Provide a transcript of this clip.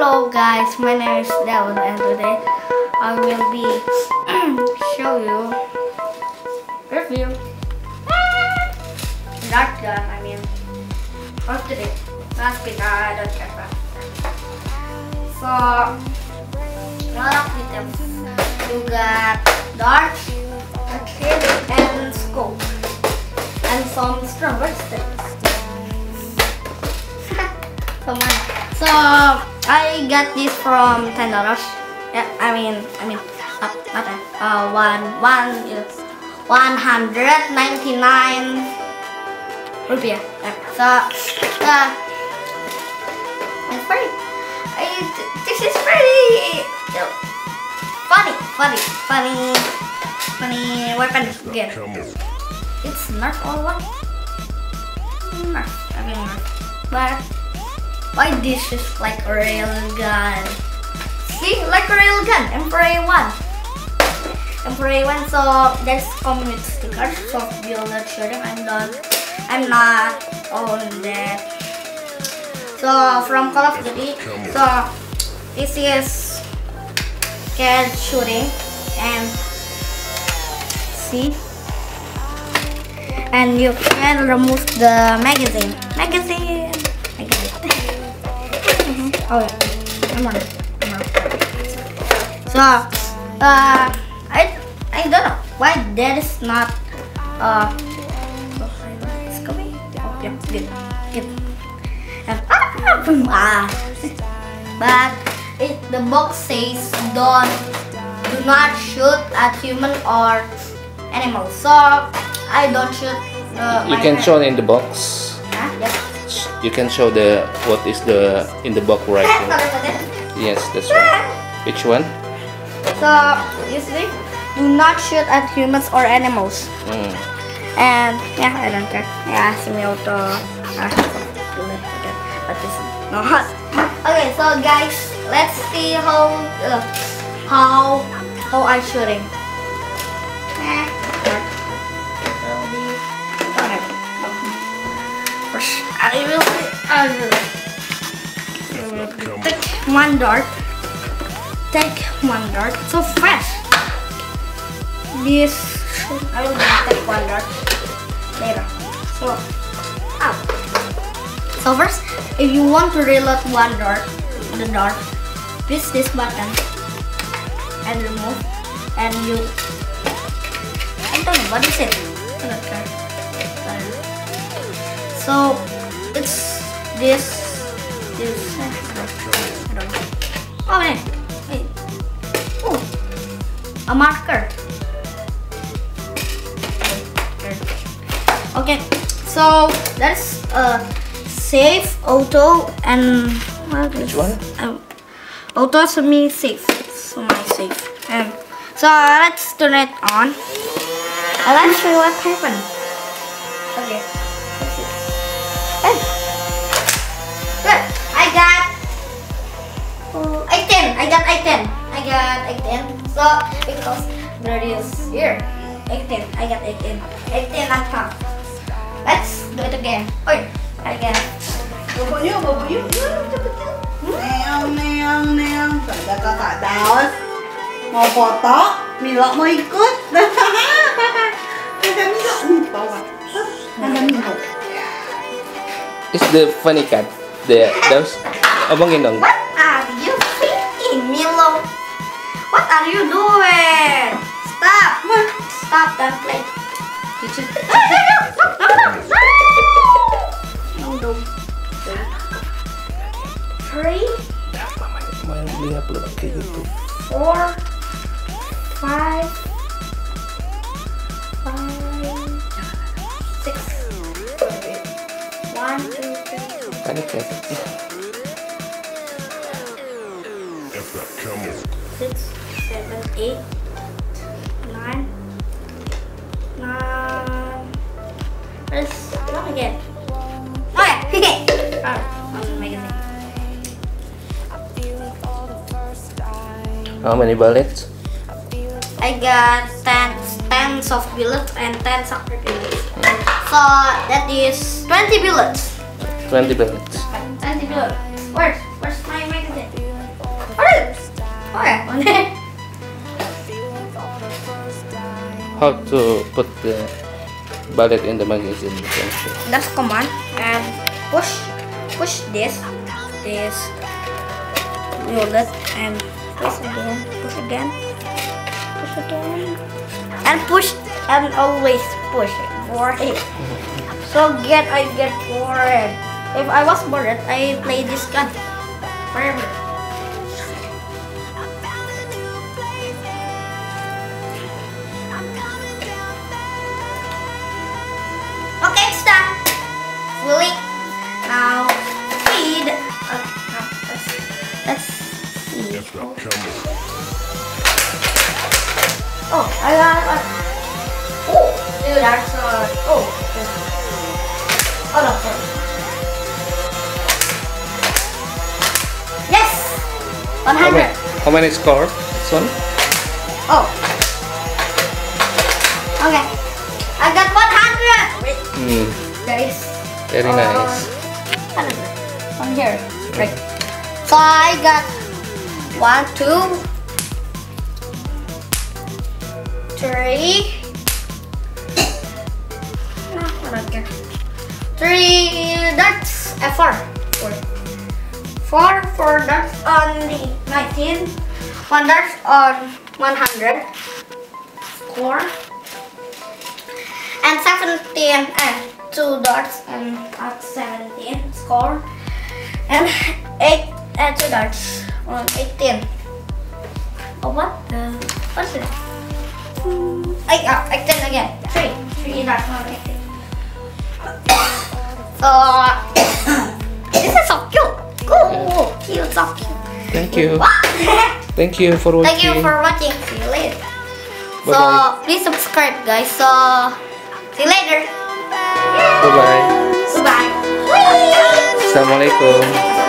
Hello guys, my name is Daus and today I will be show you review dart gun. I mean, what's today? Last week I don't care about that. So a lot of items. You got dart, a kit, and scope, and some stronger sticks. Come on. So I got this from $10. Yeah, I mean, not that. 199 rupiah. Yeah. So it's very. This is very funny weapon again. It's Nerf or what? Nerf. I mean Nerf, but. Why this is like a real gun? See, like a real gun, M4A1. So there's coming with stickers, so you'll not shooting. I'm not on that. So from Call of Duty, so this is COD shooting and see, and you can remove the magazine. Oh yeah, I'm on it. So I don't know why that is not it's coming. Oh yeah, good. And but the box says do not shoot at human or animals. So I don't shoot. You can show in the box. Yes. You can show what is in the box right now. Yes, that's right. Which one? So you see, do not shoot at humans or animals. And yeah, I don't care. Yeah, semi-auto. But this is not. Okay, so guys, let's see how I shooting. I will take one dart. So fast. This I will take one dart later. So first, if you want to reload one dart, press this button and remove, and you. I don't know what is it. So it's this. I don't know. Oh man, wait. Oh, a marker. Okay, so that's safe, auto, and which one? Auto, semi-safe. Semi-safe. And so let's turn it on. And let's see what happened. Okay. Hey. Look, I got 18. So because there is here 18, I got 18 and a half. Let's do it again. Oi, again. Bobo yuk. Neong. Ada kakak Daus mau foto, Milo mau ikut. Ada Milo nih, bawa. Ada Milo. It's the funny cat. Daus, omongin dong. What are you thinking, Milo? What are you doing? Stop that play. No. 3, 4, 5, 6. 1, 2, 3. Panic cat. 6, 7, 8, 9. Let's one again. Okay. Magazine. How many bullets? I got 10 soft bullets and 10 soccer bullets. So that is 20 bullets. 20 bullets. 20 bullets. Where's my magazine? how to put the bullet in the magazine. That's command and push this bullet and push again, and push and always push it for it. So I get bored. If I was bored, I play this gun forever. Okay, it's done. Fully. Now feed. Let's see. Oh, I got. Oh, dude, that's oh. Oh no, sorry. Yes, 100. How many score? This one? Oh. Okay. I got 100. Wait. Guys. Very nice. 100. From here. Right. So I got 1, 2, 3. No, I don't care. 3 darts. 4. 4 darts on the 19. 1 darts on 100. Score. And 17 and 2 dots and 17 score, and 8 and 2 dots on 18. Oh, what's it? 18 again. 3 dots on 18. So this is so cute. Cool, cute, so cute. Thank you. Thank you for watching. Thank you for watching. See you later. Bye-bye. So please subscribe, guys. So see you later. Bye bye. Bye. Assalamualaikum.